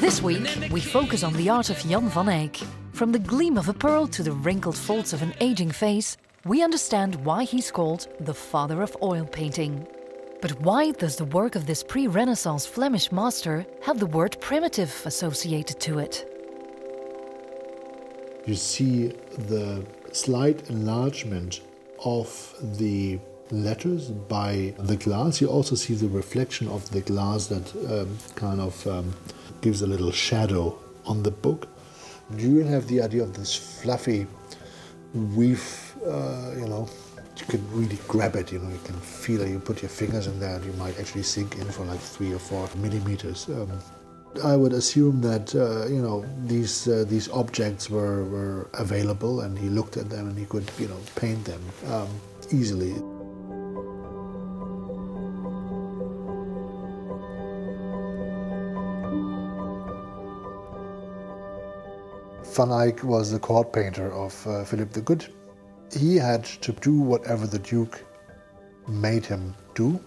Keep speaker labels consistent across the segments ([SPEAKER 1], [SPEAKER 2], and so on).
[SPEAKER 1] This week, we focus on the art of Jan van Eyck. From the gleam of a pearl to the wrinkled folds of an aging face, we understand why he's called the father of oil painting. But why does the work of this pre-Renaissance Flemish master have the word primitive associated to it?
[SPEAKER 2] You see the slight enlargement of the letters by the glass. You also see the reflection of the glass that gives a little shadow on the book. You have the idea of this fluffy weave, you can really grab it, you can feel it. You put your fingers in there and you might actually sink in for like 3 or 4 millimeters. I would assume that, these objects were available, and he looked at them and he could, paint them easily. Van Eyck was the court painter of Philip the Good. He had to do whatever the Duke made him do,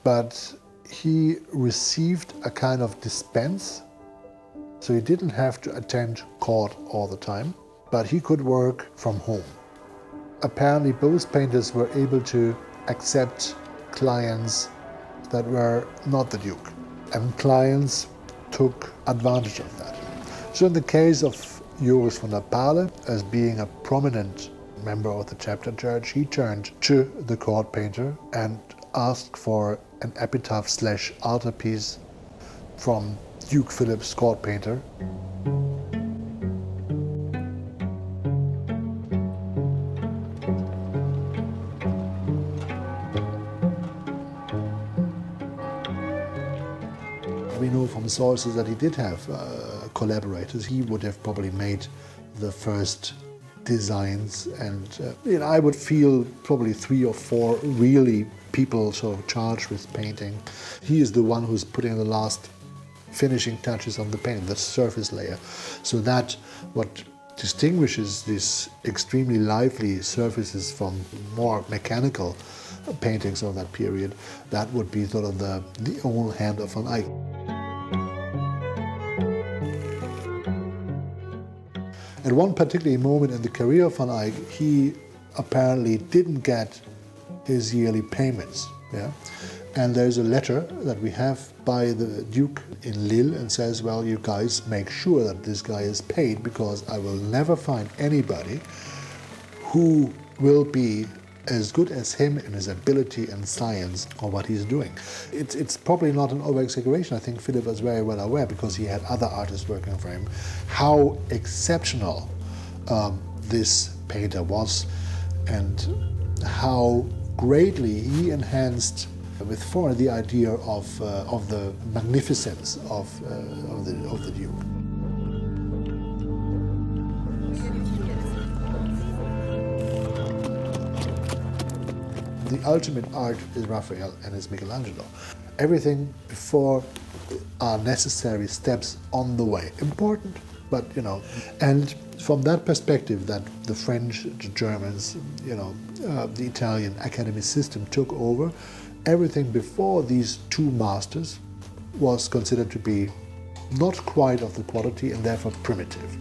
[SPEAKER 2] but he received a kind of dispense, so he didn't have to attend court all the time, but he could work from home. Apparently both painters were able to accept clients that were not the Duke, and clients took advantage of that. So in the case of Joris van der Pale, as being a prominent member of the chapter church, he turned to the court painter and asked for an epitaph/altarpiece from Duke Philip's court painter. We know from sources that he did have collaborators. He would have probably made the first designs, and I would feel probably 3 or 4 really people sort of charged with painting. He is the one who's putting the last finishing touches on the painting, the surface layer. So that what distinguishes these extremely lively surfaces from more mechanical paintings of that period, that would be sort of the own hand of Van Eyck. At one particular moment in the career of Van Eyck, he apparently didn't get his yearly payments. Yeah? And there's a letter that we have by the Duke in Lille and says, well, you guys make sure that this guy is paid, because I will never find anybody who will be as good as him in his ability and science of what he's doing. It's probably not an over-exaggeration. I think Philip was very well aware, because he had other artists working for him, how exceptional this painter was, and how greatly he enhanced with Ford the idea of the magnificence of the Duke. The ultimate art is Raphael and is Michelangelo. Everything before are necessary steps on the way. Important, but and from that perspective that the French, the Germans, the Italian academy system took over, everything before these 2 masters was considered to be not quite of the quality and therefore primitive.